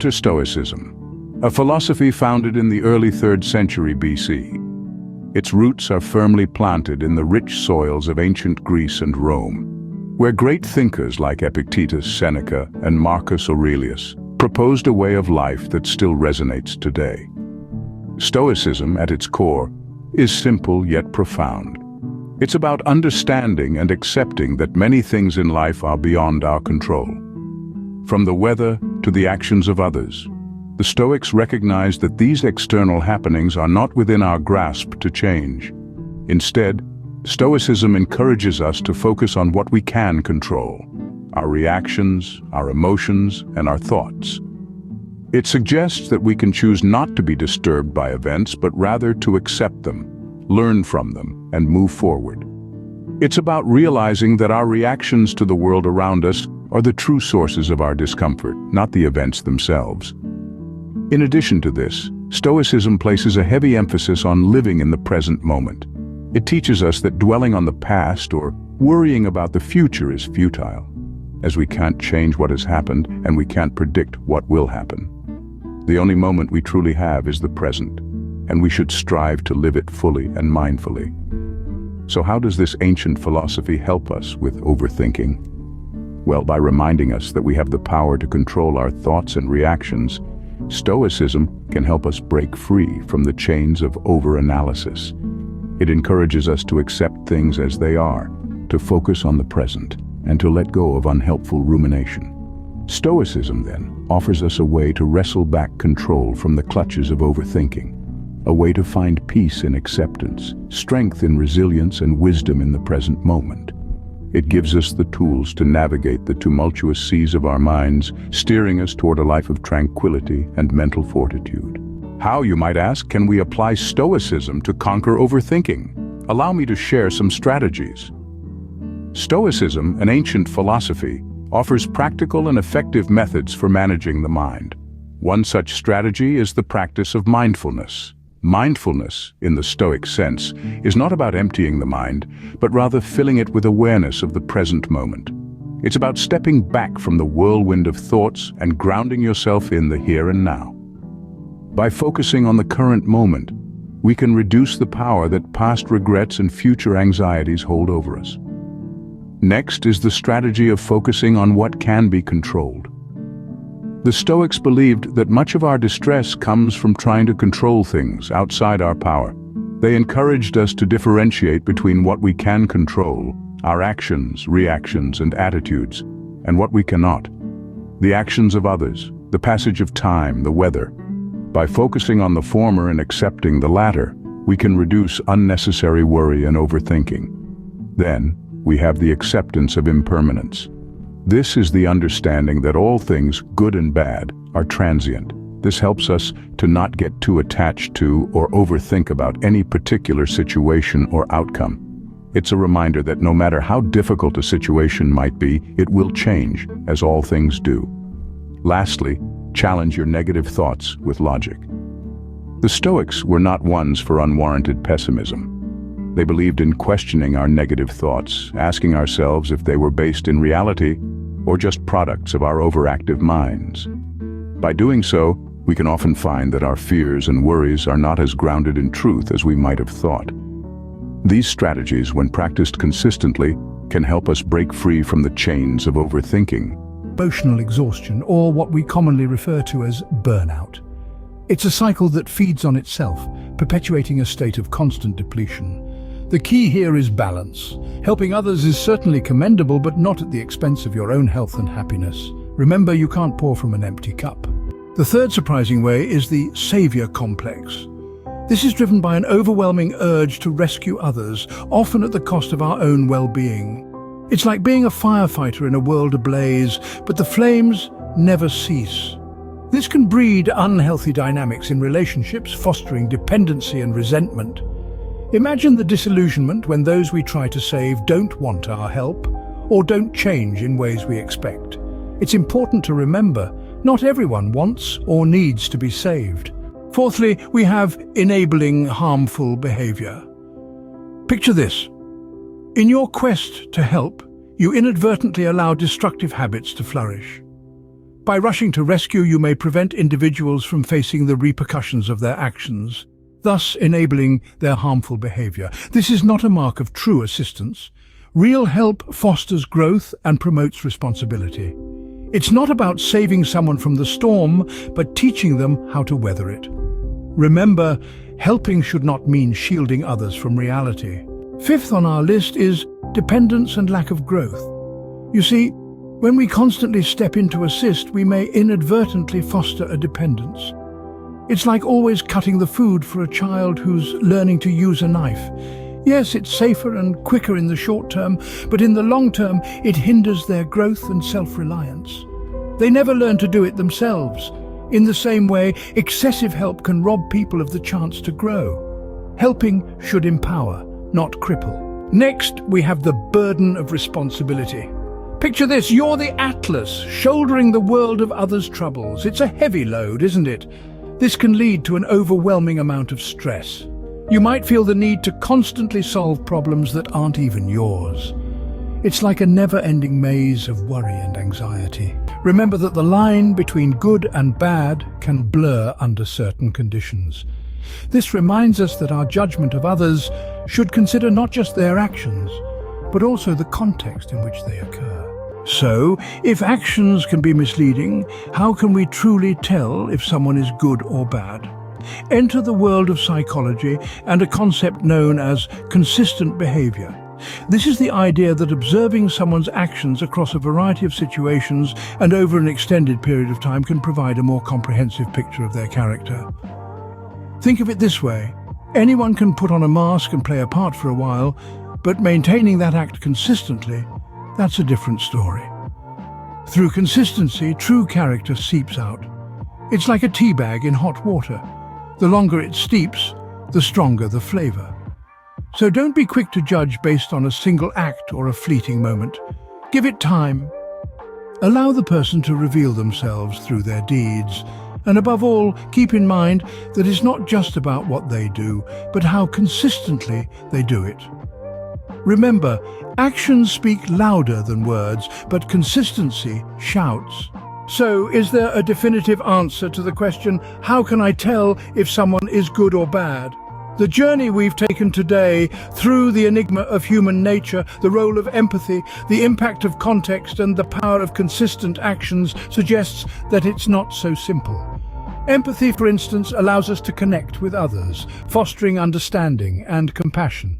To Stoicism, a philosophy founded in the early 3rd century BC. Its roots are firmly planted in the rich soils of ancient Greece and Rome, where great thinkers like Epictetus, Seneca, and Marcus Aurelius proposed a way of life that still resonates today. Stoicism, at its core, is simple yet profound. It's about understanding and accepting that many things in life are beyond our control. From the weather to the actions of others, the Stoics recognize that these external happenings are not within our grasp to change. Instead, Stoicism encourages us to focus on what we can control: our reactions, our emotions, and our thoughts. It suggests that we can choose not to be disturbed by events, but rather to accept them, learn from them, and move forward. It's about realizing that our reactions to the world around us are the true sources of our discomfort, not the events themselves. In addition to this, Stoicism places a heavy emphasis on living in the present moment. It teaches us that dwelling on the past or worrying about the future is futile, as we can't change what has happened and we can't predict what will happen. The only moment we truly have is the present, and we should strive to live it fully and mindfully. So how does this ancient philosophy help us with overthinking? Well, by reminding us that we have the power to control our thoughts and reactions, Stoicism can help us break free from the chains of over-analysis. It encourages us to accept things as they are, to focus on the present, and to let go of unhelpful rumination. Stoicism, then, offers us a way to wrestle back control from the clutches of overthinking, a way to find peace in acceptance, strength in resilience, and wisdom in the present moment. It gives us the tools to navigate the tumultuous seas of our minds, steering us toward a life of tranquility and mental fortitude. How, you might ask, can we apply Stoicism to conquer overthinking? Allow me to share some strategies. Stoicism, an ancient philosophy, offers practical and effective methods for managing the mind. One such strategy is the practice of mindfulness. Mindfulness, in the Stoic sense, is not about emptying the mind, but rather filling it with awareness of the present moment. It's about stepping back from the whirlwind of thoughts and grounding yourself in the here and now. By focusing on the current moment, we can reduce the power that past regrets and future anxieties hold over us. Next is the strategy of focusing on what can be controlled. The Stoics believed that much of our distress comes from trying to control things outside our power. They encouraged us to differentiate between what we can control, our actions, reactions, and attitudes, and what we cannot, the actions of others, the passage of time, the weather. By focusing on the former and accepting the latter, we can reduce unnecessary worry and overthinking. Then, we have the acceptance of impermanence. This is the understanding that all things, good and bad, are transient. This helps us to not get too attached to or overthink about any particular situation or outcome. It's a reminder that no matter how difficult a situation might be, it will change, as all things do. Lastly, challenge your negative thoughts with logic. The Stoics were not ones for unwarranted pessimism. They believed in questioning our negative thoughts, asking ourselves if they were based in reality or just products of our overactive minds. By doing so, we can often find that our fears and worries are not as grounded in truth as we might have thought. These strategies, when practiced consistently, can help us break free from the chains of overthinking. Emotional exhaustion, or what we commonly refer to as burnout. It's a cycle that feeds on itself, perpetuating a state of constant depletion. The key here is balance. Helping others is certainly commendable, but not at the expense of your own health and happiness. Remember, you can't pour from an empty cup. The third surprising way is the savior complex. This is driven by an overwhelming urge to rescue others, often at the cost of our own well-being. It's like being a firefighter in a world ablaze, but the flames never cease. This can breed unhealthy dynamics in relationships, fostering dependency and resentment. Imagine the disillusionment when those we try to save don't want our help or don't change in ways we expect. It's important to remember, not everyone wants or needs to be saved. Fourthly, we have enabling harmful behavior. Picture this. In your quest to help, you inadvertently allow destructive habits to flourish. By rushing to rescue, you may prevent individuals from facing the repercussions of their actions, thus enabling their harmful behavior. This is not a mark of true assistance. Real help fosters growth and promotes responsibility. It's not about saving someone from the storm, but teaching them how to weather it. Remember, helping should not mean shielding others from reality. Fifth on our list is dependence and lack of growth. You see, when we constantly step in to assist, we may inadvertently foster a dependence. It's like always cutting the food for a child who's learning to use a knife. Yes, it's safer and quicker in the short term, but in the long term, it hinders their growth and self-reliance. They never learn to do it themselves. In the same way, excessive help can rob people of the chance to grow. Helping should empower, not cripple. Next, we have the burden of responsibility. Picture this, you're the Atlas, shouldering the world of others' troubles. It's a heavy load, isn't it? This can lead to an overwhelming amount of stress. You might feel the need to constantly solve problems that aren't even yours. It's like a never-ending maze of worry and anxiety. Remember that the line between good and bad can blur under certain conditions. This reminds us that our judgment of others should consider not just their actions, but also the context in which they occur. So, if actions can be misleading, how can we truly tell if someone is good or bad? Enter the world of psychology and a concept known as consistent behavior. This is the idea that observing someone's actions across a variety of situations and over an extended period of time can provide a more comprehensive picture of their character. Think of it this way: anyone can put on a mask and play a part for a while, but maintaining that act consistently, that's a different story. Through consistency, true character seeps out. It's like a tea bag in hot water. The longer it steeps, the stronger the flavor. So don't be quick to judge based on a single act or a fleeting moment. Give it time. Allow the person to reveal themselves through their deeds. And above all, keep in mind that it's not just about what they do, but how consistently they do it. Remember, actions speak louder than words, but consistency shouts. So, is there a definitive answer to the question, how can I tell if someone is good or bad? The journey we've taken today through the enigma of human nature, the role of empathy, the impact of context, and the power of consistent actions suggests that it's not so simple. Empathy, for instance, allows us to connect with others, fostering understanding and compassion.